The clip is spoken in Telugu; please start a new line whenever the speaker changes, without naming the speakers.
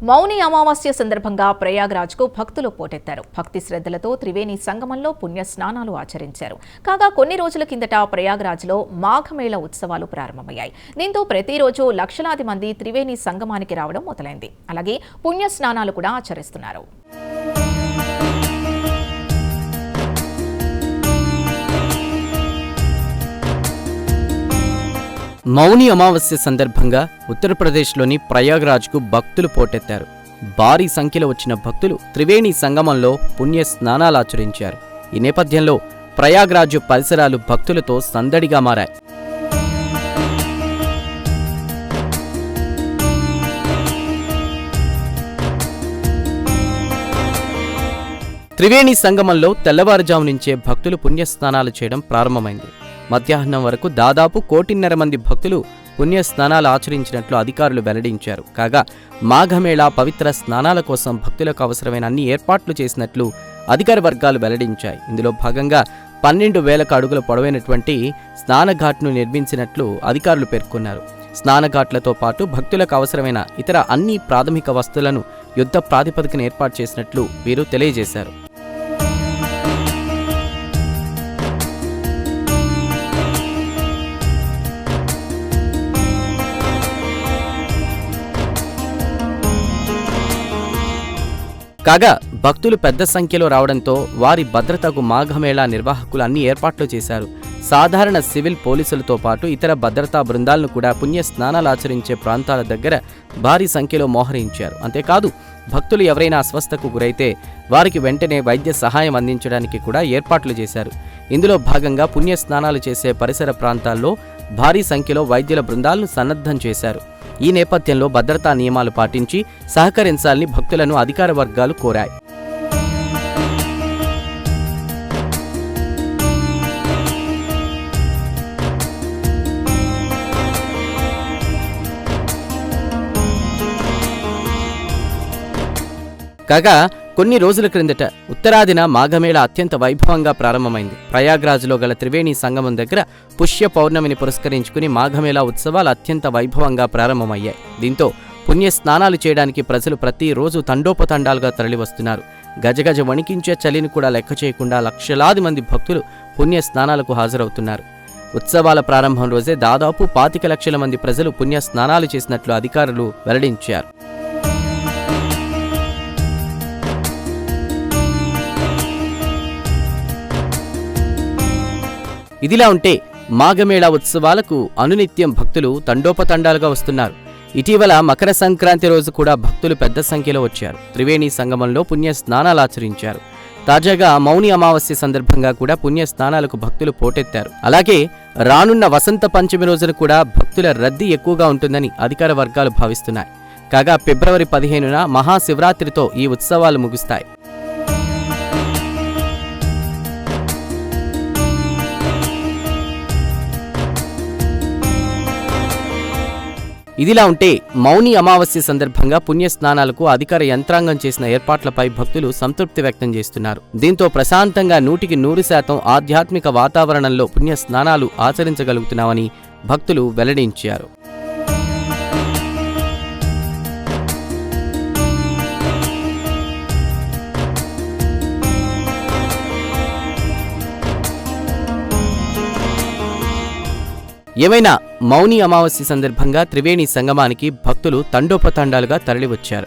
మౌని అమావాస్య సందర్భంగా ప్రయాగ్రాజ్కు భక్తులు పోటెత్తారు. భక్తి శ్రద్ధలతో త్రివేణి సంగమంలో పుణ్య స్నానాలు ఆచరించారు. కాగా కొన్ని రోజుల కిందట ప్రయాగ్రాజ్లో మాఘమేళ ఉత్సవాలు ప్రారంభమయ్యాయి. దీంతో ప్రతిరోజు లక్షలాది మంది త్రివేణి సంగమానికి రావడం మొదలైంది. అలాగే పుణ్య స్నానాలు కూడా ఆచరిస్తున్నారు.
మౌని అమావాస్య సందర్భంగా ఉత్తరప్రదేశ్లోని ప్రయాగ్రాజ్కు భక్తులు పోటెత్తారు. భారీ సంఖ్యలో వచ్చిన భక్తులు త్రివేణి సంగమంలో పుణ్య స్నానాలాచరించారు. ఈ నేపథ్యంలో ప్రయాగ్రాజ్ పరిసరాలు భక్తులతో సందడిగా మారాయి. త్రివేణి సంగమంలో తెల్లవారుజాము నుంచే భక్తులు పుణ్యస్నానాలు చేయడం ప్రారంభమైంది. మధ్యాహ్నం వరకు దాదాపు 1.5 కోటి మంది భక్తులు పుణ్య స్నానాలు ఆచరించినట్లు అధికారులు వెల్లడించారు. కాగా మాఘమేళా పవిత్ర స్నానాల కోసం భక్తులకు అవసరమైన అన్ని ఏర్పాట్లు చేసినట్లు అధికార వర్గాలు వెల్లడించాయి. ఇందులో భాగంగా 12,000 అడుగుల పొడవైనటువంటి స్నానఘాట్ను నిర్మించినట్లు అధికారులు పేర్కొన్నారు. స్నానఘాట్లతో పాటు భక్తులకు అవసరమైన ఇతర అన్ని ప్రాథమిక వస్తువులను యుద్ధ ప్రాతిపదికన ఏర్పాటు చేసినట్లు వీరు తెలియజేశారు. కాగా భక్తులు పెద్ద సంఖ్యలో రావడంతో వారి భద్రతకు మాఘమేళా నిర్వాహకులు అన్ని ఏర్పాట్లు చేశారు. సాధారణ సివిల్ పోలీసులతో పాటు ఇతర భద్రతా బృందాలను కూడా పుణ్య స్నానాలు ఆచరించే ప్రాంతాల దగ్గర భారీ సంఖ్యలో మోహరించారు. అంతేకాదు భక్తులు ఎవరైనా అస్వస్థకు గురైతే వారికి వెంటనే వైద్య సహాయం అందించడానికి కూడా ఏర్పాట్లు చేశారు. ఇందులో భాగంగా పుణ్య స్నానాలు చేసే పరిసర ప్రాంతాల్లో భారీ సంఖ్యలో వైద్యుల బృందాలను సన్నద్ధం చేశారు. ఈ నేపథ్యంలో భద్రతా నియమాలు పాటించి సహకరించాలని భక్తులను అధికార వర్గాలు కోరాయి. కాగా కొన్ని రోజుల క్రిందట ఉత్తరాదిన మాఘమేళ అత్యంత వైభవంగా ప్రారంభమైంది. ప్రయాగ్రాజ్లో గల త్రివేణి సంగమం దగ్గర పుష్య పౌర్ణమిని పురస్కరించుకుని మాఘమేళా ఉత్సవాలు అత్యంత వైభవంగా ప్రారంభమయ్యాయి. దీంతో పుణ్య స్నానాలు చేయడానికి ప్రజలు ప్రతిరోజు తండోపతండాలుగా తరలివస్తున్నారు. గజగజ వణికించే చలిని కూడా లెక్క చేయకుండా లక్షలాది మంది భక్తులు పుణ్య స్నానాలకు హాజరవుతున్నారు. ఉత్సవాల ప్రారంభం రోజే దాదాపు 25 లక్షల మంది ప్రజలు పుణ్య స్నానాలు చేసినట్లు అధికారులు వెల్లడించారు. ఇదిలా ఉంటే మాఘమేళా ఉత్సవాలకు అనునిత్యం భక్తులు తండోపతండాలుగా వస్తున్నారు. ఇటీవల మకర సంక్రాంతి రోజు కూడా భక్తులు పెద్ద సంఖ్యలో వచ్చారు. త్రివేణి సంగమంలో పుణ్య స్నానాలు ఆచరించారు. తాజాగా మౌని అమావాస్య సందర్భంగా కూడా పుణ్య స్నానాలకు భక్తులు పోటెత్తారు. అలాగే రానున్న వసంత పంచమి రోజున కూడా భక్తుల రద్దీ ఎక్కువగా ఉంటుందని అధికార వర్గాలు భావిస్తున్నాయి. కాగా ఫిబ్రవరి 15న మహాశివరాత్రితో ఈ ఉత్సవాలు ముగుస్తాయి. ఇదిలా ఉంటే మౌని అమావాస్య సందర్భంగా పుణ్య స్నానాలకు అధికార యంత్రాంగం చేసిన ఏర్పాట్లపై భక్తులు సంతృప్తి వ్యక్తం చేస్తున్నారు. దీంతో ప్రశాంతంగా 100% ఆధ్యాత్మిక వాతావరణంలో పుణ్య స్నానాలు ఆచరించగలుగుతున్నామని భక్తులు వెల్లడించారు. ఏమైనా మౌని అమావాస్య సందర్భంగా త్రివేణి సంగమానికి భక్తులు తండోపతండాలుగా తరలివచ్చారు.